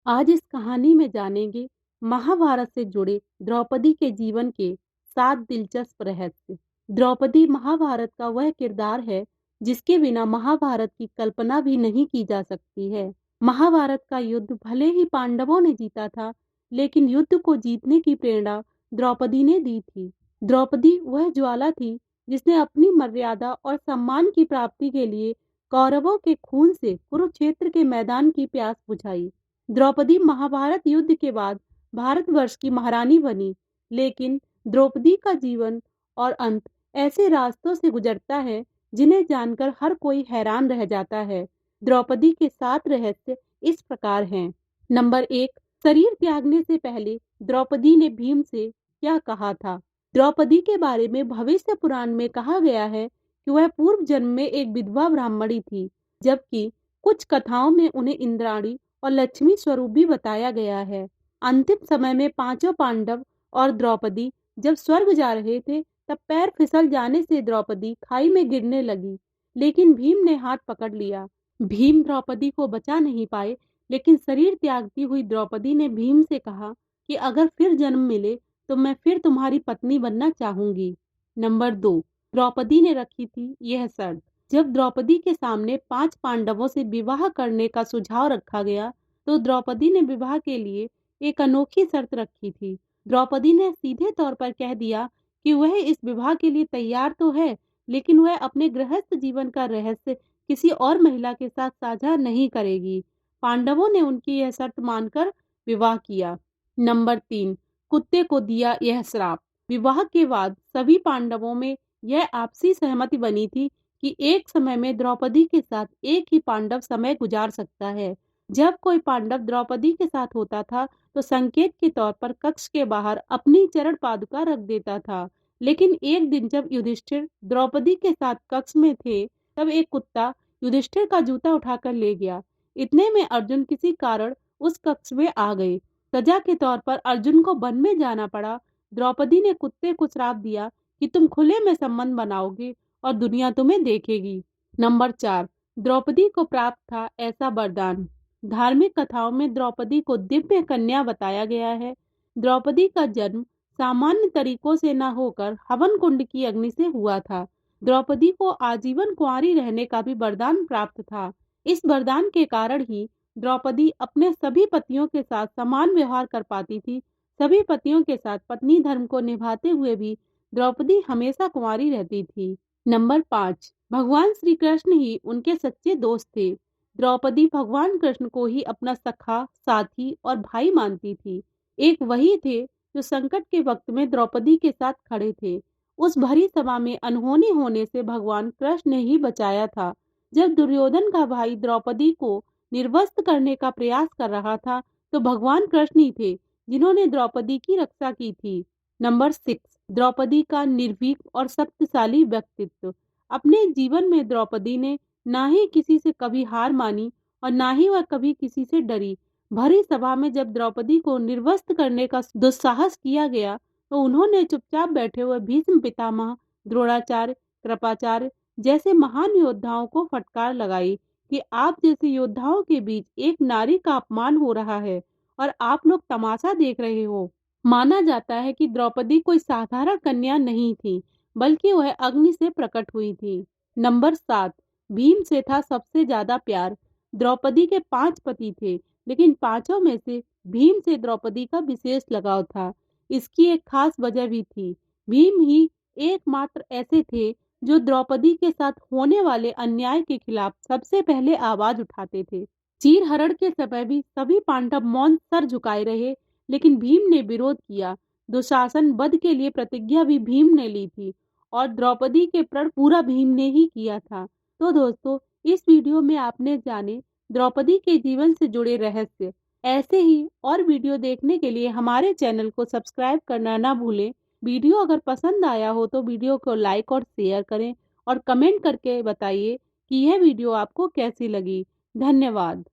आज इस कहानी में जानेंगे महाभारत से जुड़े द्रौपदी के जीवन के 7 दिलचस्प रहस्य। द्रौपदी महाभारत का वह किरदार है जिसके बिना महाभारत की कल्पना भी नहीं की जा सकती है। महाभारत का युद्ध भले ही पांडवों ने जीता था, लेकिन युद्ध को जीतने की प्रेरणा द्रौपदी ने दी थी। द्रौपदी वह ज्वाला थी जिसने अपनी मर्यादा और सम्मान की प्राप्ति के लिए कौरवों के खून से कुरुक्षेत्र के मैदान की प्यास बुझाई। द्रौपदी महाभारत युद्ध के बाद भारतवर्ष की महारानी बनी, लेकिन द्रौपदी का जीवन और अंत ऐसे रास्तों से गुजरता है जिन्हें जानकर हर कोई हैरान रह जाता है। द्रौपदी के 7 रहस्य इस प्रकार हैं। नंबर 1, शरीर त्यागने से पहले द्रौपदी ने भीम से क्या कहा था? द्रौपदी के बारे में भविष्य पुराण में कहा गया है कि वह पूर्व जन्म में एक विधवा ब्राह्मणी थी, जबकि कुछ कथाओं में उन्हें इंद्राणी और लक्ष्मी स्वरूप भी बताया गया है। अंतिम समय में पांचों पांडव और द्रौपदी जब स्वर्ग जा रहे थे, तब पैर फिसल जाने से द्रौपदी खाई में गिरने लगी, लेकिन भीम ने हाथ पकड़ लिया। भीम द्रौपदी को बचा नहीं पाए, लेकिन शरीर त्यागती हुई द्रौपदी ने भीम से कहा कि अगर फिर जन्म मिले तो मैं फिर तुम्हारी पत्नी बनना चाहूंगी। नंबर 2, द्रौपदी ने रखी थी यह शर्त। जब द्रौपदी के सामने 5 पांडवों से विवाह करने का सुझाव रखा गया, तो द्रौपदी ने विवाह के लिए एक अनोखी शर्त रखी थी। द्रौपदी ने सीधे तौर पर कह दिया कि वह इस विवाह के लिए तैयार तो है, लेकिन वह अपने गृहस्थ जीवन का रहस्य किसी और महिला के साथ साझा नहीं करेगी। पांडवों ने उनकी यह शर्त मानकर विवाह किया। नंबर 3, कुत्ते को दिया यह श्राप। विवाह के बाद सभी पांडवों में यह आपसी सहमति बनी थी कि एक समय में द्रौपदी के साथ एक ही पांडव समय गुजार सकता है। जब कोई पांडव द्रौपदी के साथ होता था, तो संकेत के तौर पर कक्ष के बाहर अपनी चरण पादुका रख देता था। लेकिन एक दिन जब युधिष्ठिर द्रौपदी के साथ कक्ष में थे, तब एक कुत्ता युधिष्ठिर का जूता उठाकर ले गया। इतने में अर्जुन किसी कारण उस कक्ष में आ गए। सजा के तौर पर अर्जुन को वन में जाना पड़ा। द्रौपदी ने कुत्ते को श्राप दिया कि तुम खुले में संबंध बनाओगे और दुनिया तुम्हें देखेगी। नंबर 4, द्रौपदी को प्राप्त था ऐसा वरदान। धार्मिक कथाओं में द्रौपदी को दिव्य कन्या बताया गया है। द्रौपदी का जन्म सामान्य तरीकों से न होकर हवन कुंड की अग्नि से हुआ था। द्रौपदी को आजीवन कुंवारी रहने का भी वरदान प्राप्त था। इस वरदान के कारण ही द्रौपदी अपने सभी पतियों के साथ समान व्यवहार कर पाती थी। सभी पतियों के साथ पत्नी धर्म को निभाते हुए भी द्रौपदी हमेशा कुंवारी रहती थी। नंबर 5, भगवान श्री कृष्ण ही उनके सच्चे दोस्त थे। द्रौपदी भगवान कृष्ण को ही अपना सखा, साथी और भाई मानती थी। एक वही थे जो संकट के वक्त में द्रौपदी के साथ खड़े थे। उस भरी सभा में अनहोनी होने से भगवान कृष्ण ने ही बचाया था। जब दुर्योधन का भाई द्रौपदी को निर्वस्त्र करने का प्रयास कर रहा था, तो भगवान कृष्ण ही थे जिन्होंने द्रौपदी की रक्षा की थी। नंबर 6, द्रौपदी का निर्भीक और शक्तिशाली व्यक्तित्व। अपने जीवन में द्रौपदी ने ना ही किसी से कभी हार मानी और ना ही वह कभी किसी से डरी। भरी सभा में जब द्रौपदी को निर्वस्त्र करने का दुस्साहस किया गया, तो उन्होंने चुपचाप बैठे हुए भीष्म पितामह, द्रोणाचार्य, कृपाचार्य जैसे महान योद्धाओं को फटकार लगाई कि आप जैसे योद्धाओं के बीच एक नारी का अपमान हो रहा है और आप लोग तमाशा देख रहे हो। माना जाता है कि द्रौपदी कोई साधारण कन्या नहीं थी, बल्कि वह अग्नि से प्रकट हुई थी। नंबर 7, भीम से था सबसे ज्यादा प्यार। द्रौपदी के 5 पति थे, लेकिन पांचों में से भीम से द्रौपदी का विशेष लगाव था। इसकी एक खास वजह भी थी। भीम ही एकमात्र ऐसे थे जो द्रौपदी के साथ होने वाले अन्याय के खिलाफ सबसे पहले आवाज उठाते थे। चीरहरण के समय भी सभी पांडव मौन सर झुकाए रहे, लेकिन भीम ने विरोध किया। दुशासन वध के लिए प्रतिज्ञा भी भीम ने ली थी और द्रौपदी के प्रण पूरा भीम ने ही किया था। तो दोस्तों, इस वीडियो में आपने जाने द्रौपदी के जीवन से जुड़े रहस्य। ऐसे ही और वीडियो देखने के लिए हमारे चैनल को सब्सक्राइब करना ना भूलें। वीडियो अगर पसंद आया हो तो वीडियो को लाइक और शेयर करें और कमेंट करके बताइए कि यह वीडियो आपको कैसी लगी। धन्यवाद।